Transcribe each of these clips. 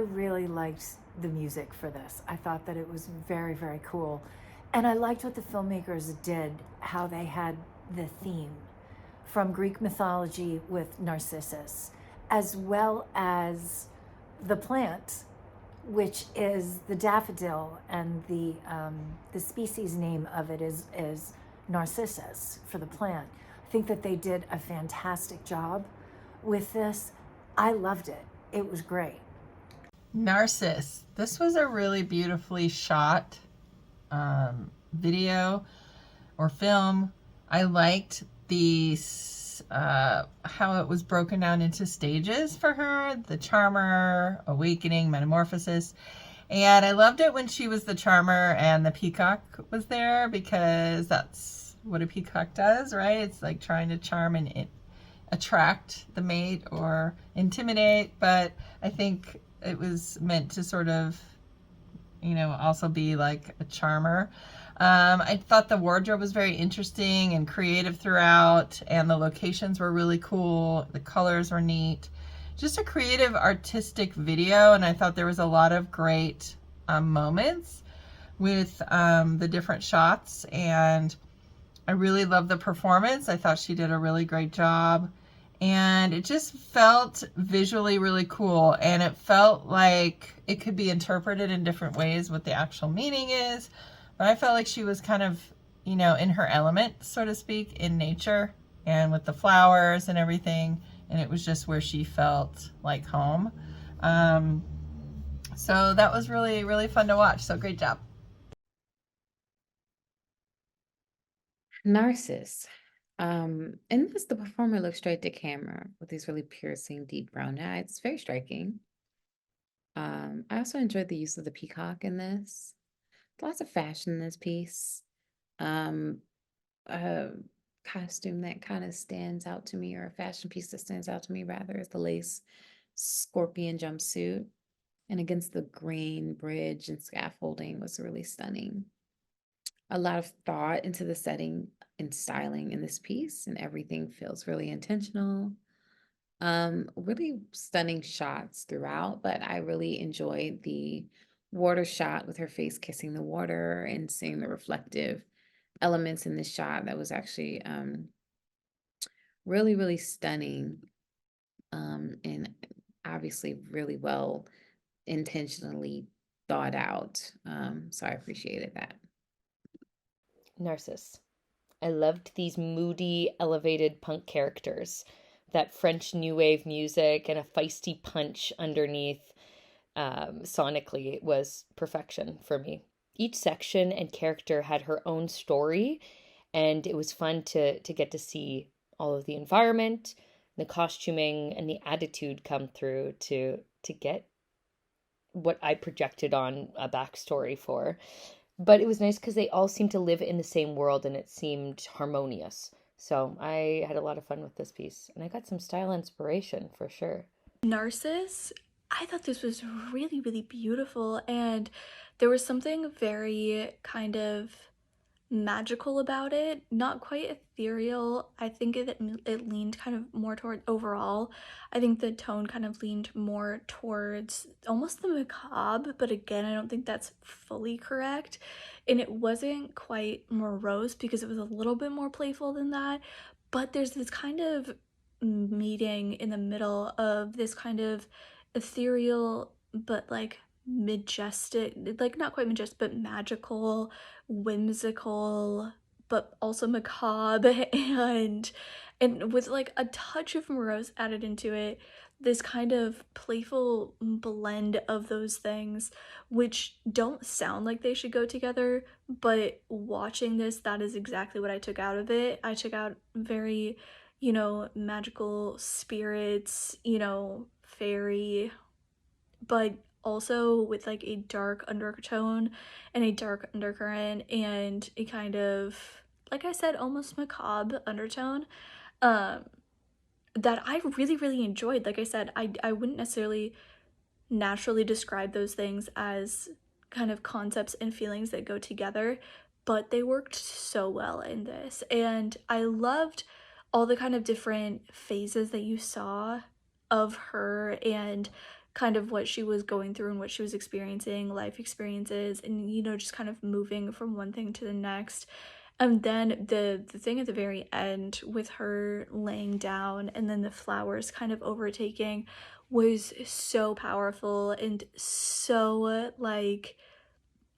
really liked the music for this. I thought that it was very, very cool. And I liked what the filmmakers did, how they had the theme from Greek mythology with Narcissus, as well as the plant, which is the daffodil, and the species name of it is Narcissus for the plant. I think that they did a fantastic job with this. I loved it. It was great. Narciss. This was a really beautifully shot video or film. I liked the how it was broken down into stages for her: the charmer, awakening, metamorphosis. And I loved it when she was the charmer and the peacock was there, because that's what a peacock does, right? It's like trying to charm and attract the mate or intimidate. But I think it was meant to sort of, you know, also be like a charmer. I thought the wardrobe was very interesting and creative throughout, and the locations were really cool. The colors were neat. Just a creative, artistic video, and I thought there was a lot of great moments with the different shots, and I really loved the performance. I thought she did a really great job, and it just felt visually really cool, and it felt like it could be interpreted in different ways what the actual meaning is. But I felt like she was kind of, you know, in her element, so to speak, in nature and with the flowers and everything. And it was just where she felt like home. So that was really, really fun to watch. So great job. Narciss. In this, the performer looks straight to camera with these really piercing, deep brown eyes. It's very striking. I also enjoyed the use of the peacock in this. Lots of fashion in this piece. A costume that kind of stands out to me, or a fashion piece that stands out to me rather, is the lace scorpion jumpsuit. And against the green bridge and scaffolding was really stunning. A lot of thought into the setting and styling in this piece, and everything feels really intentional. Really stunning shots throughout, but I really enjoyed the water shot with her face kissing the water and seeing the reflective elements in this shot. That was actually really, really stunning, and obviously really well intentionally thought out. So I appreciated that. Narciss. I loved these moody, elevated punk characters. That French new wave music and a feisty punch underneath, sonically, was perfection for me. Each section and character had her own story, and it was fun to get to see all of the environment, the costuming, and the attitude come through to get what I projected on a backstory for. But it was nice because they all seemed to live in the same world and it seemed harmonious. So I had a lot of fun with this piece, and I got some style inspiration for sure. Narciss, I thought this was really, really beautiful, and there was something very kind of magical about it. Not quite ethereal. I think it leaned kind of more toward overall. I think the tone kind of leaned more towards almost the macabre, but again, I don't think that's fully correct. And it wasn't quite morose because it was a little bit more playful than that. But there's this kind of meeting in the middle of this kind of ethereal but like majestic, like not quite majestic but magical, whimsical, but also macabre, and with like a touch of morose added into it, this kind of playful blend of those things, which don't sound like they should go together, but watching this, that is exactly what I took out of it. I took out very, magical spirits, fairy, but also with like a dark undertone and a dark undercurrent and a kind of, like I said, almost macabre undertone, um that I really, really enjoyed. Like I said, I wouldn't necessarily naturally describe those things as kind of concepts and feelings that go together, but they worked so well in this. And I loved all the kind of different phases that you saw of her, and kind of what she was going through and what she was experiencing, life experiences, and, you know, just kind of moving from one thing to the next. And then the thing at the very end with her laying down and then the flowers kind of overtaking was so powerful and so, like,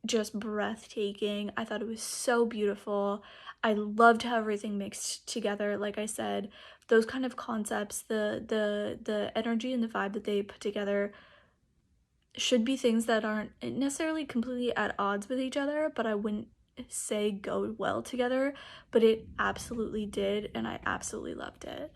just breathtaking. I thought it was so beautiful. I loved how everything mixed together. Like I said, those kind of concepts, the energy and the vibe that they put together should be things that aren't necessarily completely at odds with each other, but I wouldn't say go well together, but it absolutely did, and I absolutely loved it.